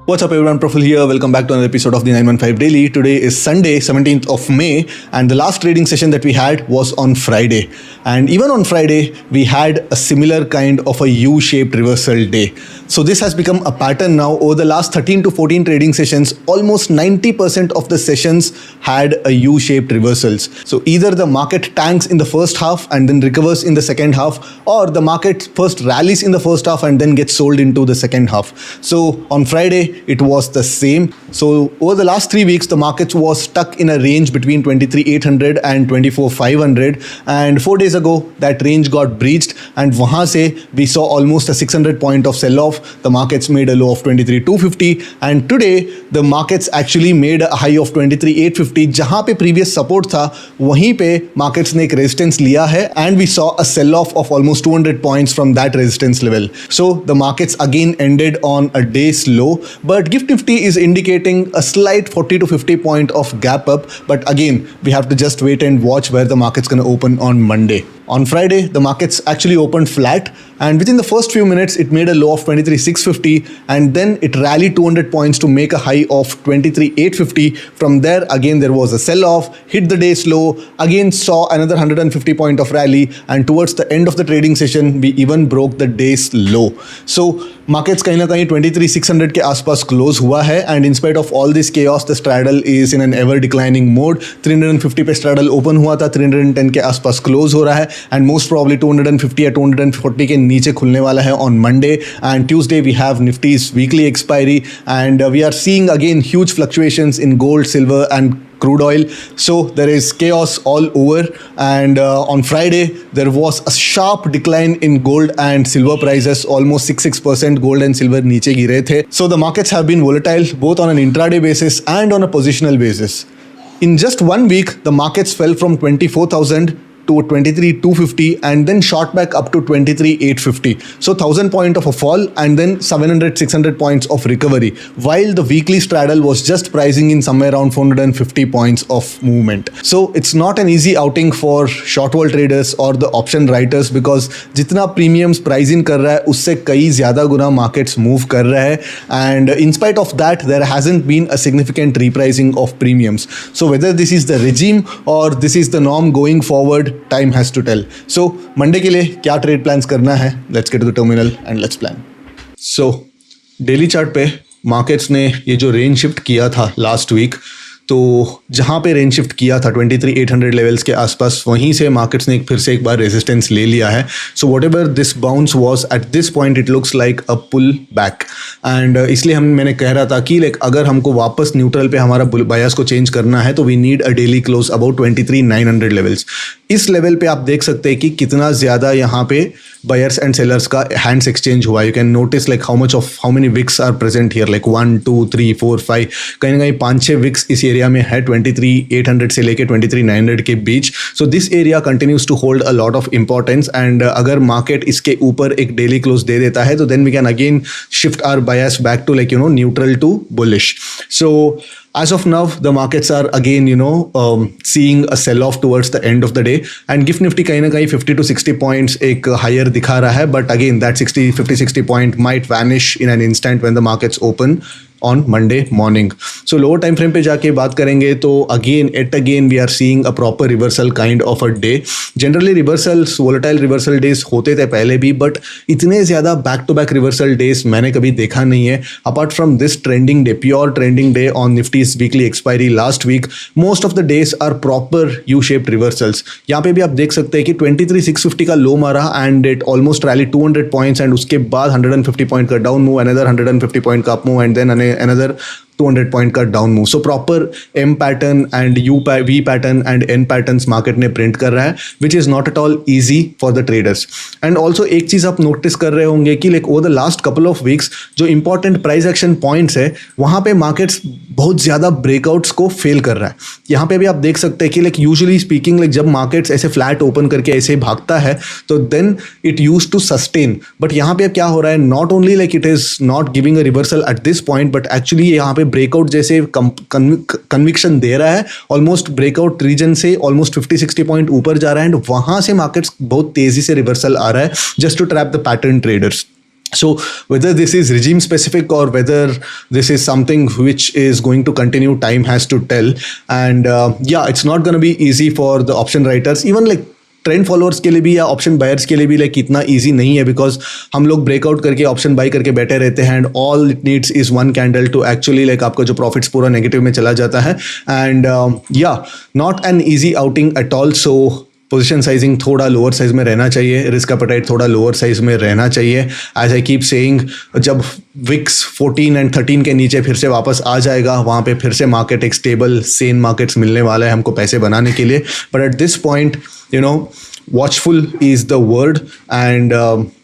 What's up everyone, Profil here. Welcome back to another episode of the 915 Daily. Today is Sunday, 17th of May, and the last trading session that we had was on Friday. And even on Friday, we had a similar kind of a U-shaped reversal day. So this has become a pattern now. Over the last 13 to 14 trading sessions, almost 90% of the sessions had a U-shaped reversals. So either the market tanks in the first half and then recovers in the second half, or the market first rallies in the first half and then gets sold into the second half. So on Friday, it was the same. So over the last 3 weeks, the market was stuck in a range between 23,800 and 24,500. And 4 days ago, that range got breached. And wahan se we saw almost a 600 point of sell-off. The markets made a low of 23,250. And today, the markets actually made a high of 23,850. Jahan pe previous support tha, wahin pe markets ne ek resistance liya hai. And we saw a sell-off of almost 200 points from that resistance level. So the markets again ended on a day's low. But Gift Nifty is indicating a slight 40 to 50 point of gap up. But again, we have to just wait and watch where the market's going to open on Monday. On Friday, the markets actually opened flat, and within the first few minutes, it made a low of 23,650, and then it rallied 200 points to make a high of 23,850. From there, again, there was a sell-off, hit the day's low, again saw another 150 point of rally, and towards the end of the trading session, we even broke the day's low. So, markets कहीं ना कहीं 23,600 के आसपास close हुआ है, and in spite of all this chaos, the straddle is in an ever declining mode. 350 पे straddle open हुआ था, 310 के आसपास क्लोज हो रहा है, and most probably 250 या 240 के नीचे खुलने वाला है on Monday. And Tuesday we have Nifty's weekly expiry, and we are seeing again huge fluctuations in gold, silver and crude oil. So there is chaos all over, and on Friday there was a sharp decline in gold and silver prices. Almost 6% gold and silver नीचे गिरे थे. So the markets have been volatile both on an intraday basis and on a positional basis. In just 1 week, the markets fell from 24,000 to 23,250 and then shot back up to 23,850. So 1,000 point of a fall and then 700, 600 points of recovery, while the weekly straddle was just pricing in somewhere around 450 points of movement. So it's not an easy outing for short wall traders or the option writers, because जितना premiums price in कर रहा है उससे कई ज़्यादा गुना markets move कर रहा है, and in spite of that there hasn't been a significant repricing of premiums. So whether this is the regime or this is the norm going forward, time has to tell. So Monday के लिए क्या trade plans करना है? Let's get to the terminal and let's plan. So daily chart पे markets ने ये जो range shift किया था last week, तो जहाँ पे रेंज शिफ्ट किया था 23,800 लेवल्स के आसपास, वहीं से मार्केट्स ने फिर से एक बार रेजिस्टेंस ले लिया है. So whatever this bounce was at this point, it looks like a pull back. And इसलिए मैंने कह रहा था कि लाइक अगर हमको वापस न्यूट्रल पे हमारा बायस को चेंज करना है तो we need a daily close about 23,900 levels. इस लेवल पे आप देख सकते हैं कि कितना ज़्यादा यहाँ पे बायर्स एंड सेलर्स का हैंड्स एक्सचेंज हुआ. You can notice like how many wicks are present here, like 1 2 3 4 5, कहीं ना कहीं 5-6 विक्स इस एरिया में है 23,800 से लेके 23,900 के बीच. So this area continues to hold a lot of importance, and अगर मार्केट इसके ऊपर एक डेली क्लोज दे देता है तो then we can again shift our bias back to like neutral to bullish. So as of now, the markets are again, seeing a sell-off towards the end of the day, and Gift Nifty कहीं ना कहीं 50 to 60 points एक higher दिखा रहा है, but again that 50-60 point might vanish in an instant when the markets open on Monday morning. So lower time frame पे जाके बात करेंगे तो again we are seeing a proper reversal kind of a day. Generally reversals, volatile reversal days होते थे पहले भी, but इतने ज़्यादा back to back reversal days मैंने कभी देखा नहीं है. Apart from this trending day, pure trending day on Nifty's weekly expiry last week, most of the days are proper U-shaped reversals. यहाँ पे भी आप देख सकते हैं कि 23,650 का लो मारा and it almost rallied 200 points, and उसके बाद 150 point का down move, another 150 point का up move, and then another 200 point का down move. So proper M pattern and V pattern and N patterns market ने प्रिंट कर रहा है, which is not at all easy for the traders. And also एक चीज़ आप notice कर रहे होंगे कि like over the last couple of weeks जो इंपॉर्टेंट प्राइस एक्शन पॉइंट्स है वहाँ पे मार्केट्स बहुत ज़्यादा ब्रेकआउट्स को फेल कर रहा है. यहाँ पे भी आप देख सकते हैं कि लाइक यूजुअली स्पीकिंग लाइक जब मार्केट्स ऐसे फ्लैट ओपन करके ऐसे भागता है तो then it use to sustain. But यहाँ पे क्या हो रहा है, not only like it is not giving a reversal at this point, but actually यहाँ पे ब्रेकआउट जैसे कन्विक्शन दे रहा है. ऑलमोस्ट ब्रेकआउट रीजन से ऑलमोस्ट 50-60 पॉइंट ऊपर जा रहा है, एंड वहां से मार्केट्स बहुत तेजी से रिवर्सल आ रहा है just to trap the pattern traders. So whether this is regime specific or whether this is something which is going to continue, time has to tell. And yeah, it's not going to be easy for the option writers, even like trend followers के लिए भी या option buyers के लिए भी like इतना easy नहीं है, बिकॉज हम लोग ब्रेकआउट करके ऑप्शन बाई करके बैठे रहते हैं and all it needs is one candle to actually like आपका जो प्रॉफिट्स पूरा नेगेटिव में चला जाता है. एंड या not an easy outing at all. So position sizing थोड़ा लोअर साइज में रहना चाहिए, रिस्क एपेटाइट थोड़ा लोअर साइज में रहना चाहिए. एज आई कीप सेइंग, जब विक्स 14 एंड 13 के नीचे फिर से वापस आ जाएगा, वहाँ पे फिर से मार्केट एक स्टेबल सेन मार्केट्स मिलने वाला है हमको पैसे बनाने के लिए. But at this point you know watchful is the word, and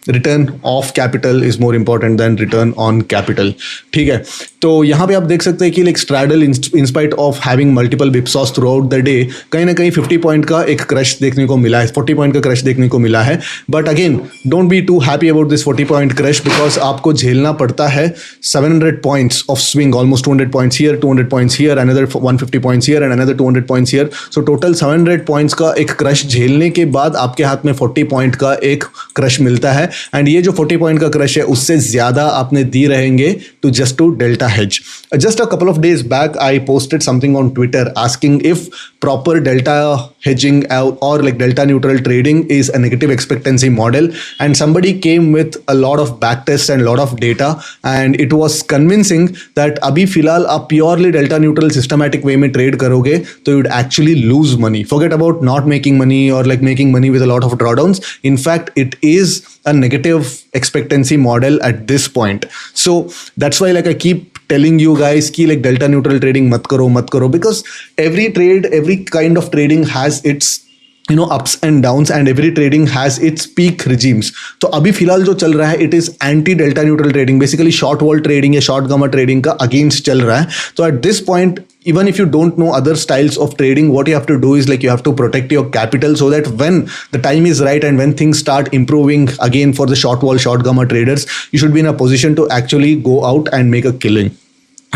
return of capital is more important than return on capital. ठीक है, तो यहाँ पे आप देख सकते हैं कि like straddle in spite of having multiple whipsaws through out the day कहीं ना कहीं 50 पॉइंट का एक क्रश देखने को मिला है, 40 पॉइंट का क्रश देखने को मिला है. But again don't be too happy about this 40 point crush, because आपको झेलना पड़ता है 700 points of swing, almost 200 points here, 200 points here, another 150 points here and another 200 points here. So total 700 points का एक क्रश झेलने के बाद आपके हाथ में 40 पॉइंट का एक क्रश मिलता है. एंड ये जो 40 पॉइंट का क्रश है उससे ज्यादा आपने दी रहेंगे to delta hedge. Just a couple of days back, I posted something on Twitter asking if proper delta hedging or like delta neutral trading is a negative expectancy model, and somebody came with a lot of backtests and a lot of data, and it was convincing that अभी फिलहाल आप purely delta neutral systematic way में trade करोगे तो you'd actually lose money. Forget about not making money or like making money with a lot of drawdowns. In fact, it is a negative expectancy model at this point. So that's why like I keep telling you guys कि like delta neutral trading मत करो, because every trade, every kind of trading has its ups and downs, and every trading has its peak regimes. तो अभी फिलहाल जो चल रहा है it is anti delta neutral trading, basically short wall trading या short gamma trading का against चल रहा है. तो at this point, even if you don't know other styles of trading, what you have to do is like you have to protect your capital so that when the time is right and when things start improving again for the short wall, short gamma traders, you should be in a position to actually go out and make a killing.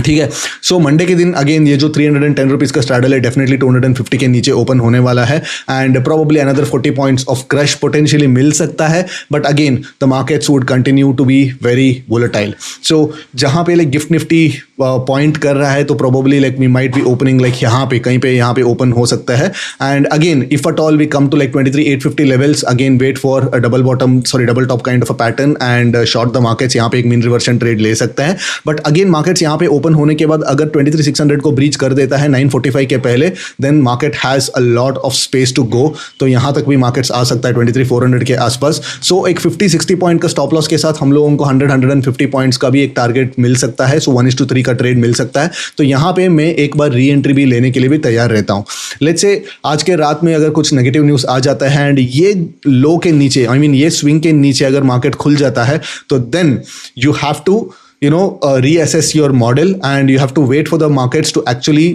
ठीक है. So Monday के दिन again ये जो 310 rupees का straddle है definitely 250 के नीचे ओपन होने वाला है, and probably another 40 points of crash potentially मिल सकता है. But again the markets would continue to be very volatile. So जहाँ पे लाइक गिफ्ट निफ्टी पॉइंट कर रहा है तो probably like we might be opening like यहाँ पे कहीं पे यहाँ पे ओपन हो सकता है. And again if at all we come to like 23,850 levels, again wait for a double top kind of a pattern and short the markets. यहाँ पे एक मीन रिवर्शन ट्रेड ले सकता है. बट अगेन मार्केट्स यहाँ पे ओपन होने के बाद अगर 23,600 को ब्रीच कर देता है 945 के पहले, then market has a lot of space to go. तो यहाँ तक भी मार्केट्स आ सकता है 23,400 के आसपास. सो एक 50-60 पॉइंट का स्टॉप लॉस के साथ हम लोगों को 100-150 पॉइंट्स का भी एक टारगेट मिल सकता है. सो 1:3 का ट्रेड मिल सकता है. तो यहाँ पे मैं एक बार री एंट्री भी लेने के लिए भी तैयार रहता हूँ. लेट्स से आज के रात में अगर कुछ नेगेटिव न्यूज़ आ जाता है एंड ये लो के नीचे, आई मीन ये स्विंग के नीचे अगर मार्केट खुल जाता है, तो then you have to reassess your model and you have to wait for the markets to actually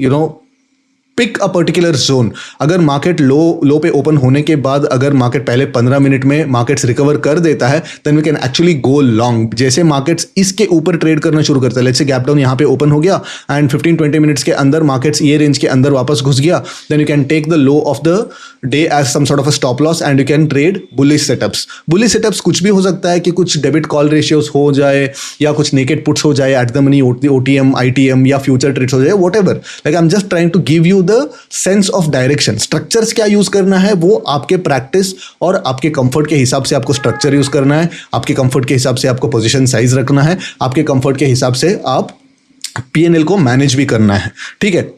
pick a particular zone. अगर मार्केट लो पे ओपन होने के बाद अगर मार्केट पहले 15 मिनट में मार्केट्स रिकवर कर देता है, then we can actually go long. जैसे मार्केट्स इसके ऊपर ट्रेड करना शुरू करता है, लेट्स से गैप डाउन यहाँ पे ओपन हो गया एंड 15-20 मिनट्स के अंदर मार्केट्स ये रेंज के अंदर वापस घुस गया, then you can take the low of the day as some sort of a stop loss and you can trade bullish setups. Bullish setups कुछ भी हो सकता है कि कुछ डेबिट कॉल रेशियोज हो जाए या कुछ नेकेड पुट्स हो जाए at the money, OTM, ITM या फ्यूचर ट्रेड्स हो जाए, whatever. Like I am just trying to give you the sense of direction. Structures क्या यूज करना है वो आपके प्रैक्टिस और आपके कंफर्ट के हिसाब से आपको स्ट्रक्चर यूज करना है, आपके कंफर्ट के हिसाब से आपको पोजीशन साइज रखना है, आपके कंफर्ट के हिसाब से आप P&L को मैनेज भी करना है. ठीक है.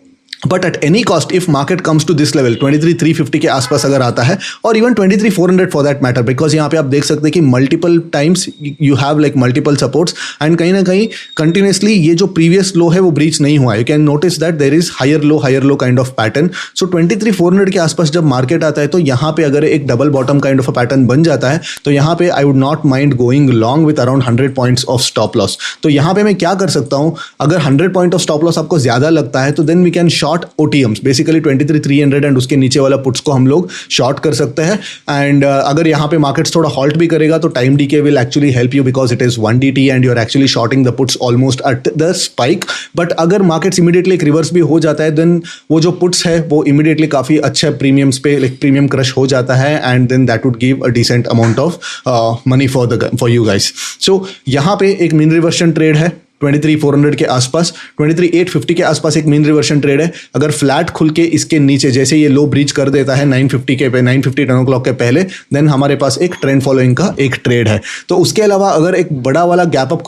But at any cost if market comes to this level 23,350 के आसपास अगर आता है, और even 23,400 for that matter, because यहाँ पे आप देख सकते हैं कि multiple times you have like multiple supports and कहीं ना कहीं कंटिन्यूसली ये जो प्रीवियस लो है वो ब्रीच नहीं हुआ. You can notice that there is higher low kind of pattern. So 23,400 के आसपास जब मार्केट आता है तो यहाँ पे अगर एक double bottom kind of a pattern बन जाता है तो यहाँ पे आई would not mind going long with around 100 points of stop loss. तो यहाँ पे मैं क्या कर सकता हूँ, अगर 100 पॉइंट ऑफ स्टॉप लॉस आपको ज्यादा लगता है तो then we can short short OTMs, basically 23,300 and उसके नीचे वाला पुट्स को हम लोग शॉर्ट कर सकते हैं. एंड अगर यहाँ पे मार्केट्स थोड़ा हॉल्ट भी करेगा तो time decay will actually help you because it is 1DT and you are actually shorting the puts almost at the spike. But अगर मार्केट्स इमीडिएटली एक रिवर्स भी हो जाता है देन वो जो पुट्स है वो इमीडिएटली काफ़ी अच्छे प्रीमियम्स पे लाइक प्रीमियम क्रश हो जाता है and then that would give a decent amount of money for you guys. So यहाँ पे एक मीन रिवर्शन ट्रेड है 23,400 के आसपास, 23,850 के आसपास एक मीन रिवर्शन ट्रेड है. अगर फ्लैट खुल के इसके नीचे जैसे ये लो ब्रीच कर देता है 950 के पे 950 10 o'clock के पहले देन हमारे पास एक ट्रेंड फॉलोइंग का एक ट्रेड है. तो उसके अलावा अगर एक बड़ा वाला गैप अप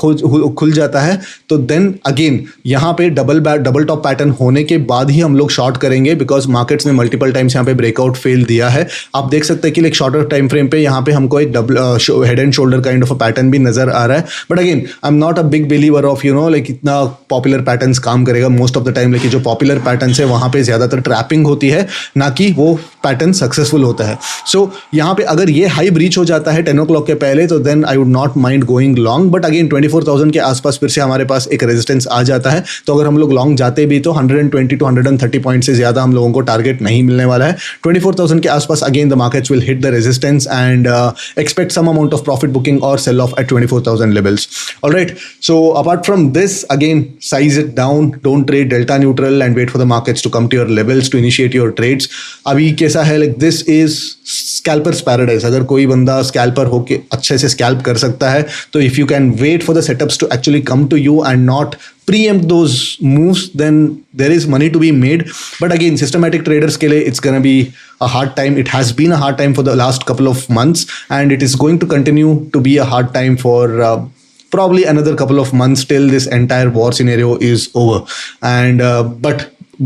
खुल जाता है तो देन अगेन यहाँ पे डबल टॉप पैटर्न होने के बाद ही हम लोग शॉर्ट करेंगे बिकॉज मार्केट्स ने मल्टीपल टाइम्स यहाँ पे ब्रेकआउट फेल दिया है. आप देख सकते हैं कि लाइक शॉर्टर टाइम फ्रेम पे यहाँ पे हमको एक double head and shoulder kind of a pattern भी नजर आ रहा है. But again I am not a big believer of like इतना पॉपुलर पैटर्न्स काम करेगा मोस्ट ऑफ द टाइम. लेकिन जो पॉपुलर पैटर्न्स है वहां पे ज्यादातर ट्रैपिंग होती है ना कि वो पैटर्न सक्सेसफुल होता है. सो यहाँ पे अगर ये हाई ब्रीच हो जाता है 10 o'clock के पहले तो then I would not mind going long. But again 24,000 के आसपास फिर से हमारे पास एक रेजिस्टेंस आ जाता है तो अगर हम लोग लॉन्ग जाते भी तो 120 to 130 पॉइंट से ज्यादा हम लोगों को टारगेट नहीं मिलने वाला है. 24,000 के आसपास again the markets will hit the resistance and expect some amount of profit booking और sell off at 24,000 levels. Alright, so apart from this again size it down, don't trade delta neutral and wait for the markets to come to your levels to initiate your trades. अभी कैसा है like this is scalper's paradise. अगर कोई बंदा scalper होके अच्छे से scalp कर सकता है तो if you can wait for the setups to actually come to you and not preempt those moves then there is money to be made. But again systematic traders के लिए it's gonna be a hard time. It has been a hard time for the last couple of months and it is going to continue to be a hard time for probably another couple of months till this entire war scenario is over. And but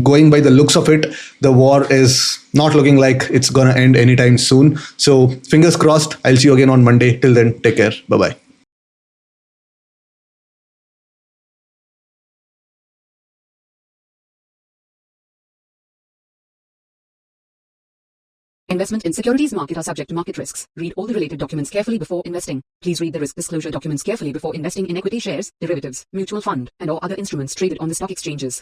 going by the looks of it, the war is not looking like it's gonna end anytime soon. So fingers crossed. I'll see you again on Monday. Till then, take care. Bye bye. Investment in securities market are subject to market risks. Read all the related documents carefully before investing. Please read the risk disclosure documents carefully before investing in equity shares, derivatives, mutual fund, and or other instruments traded on the stock exchanges.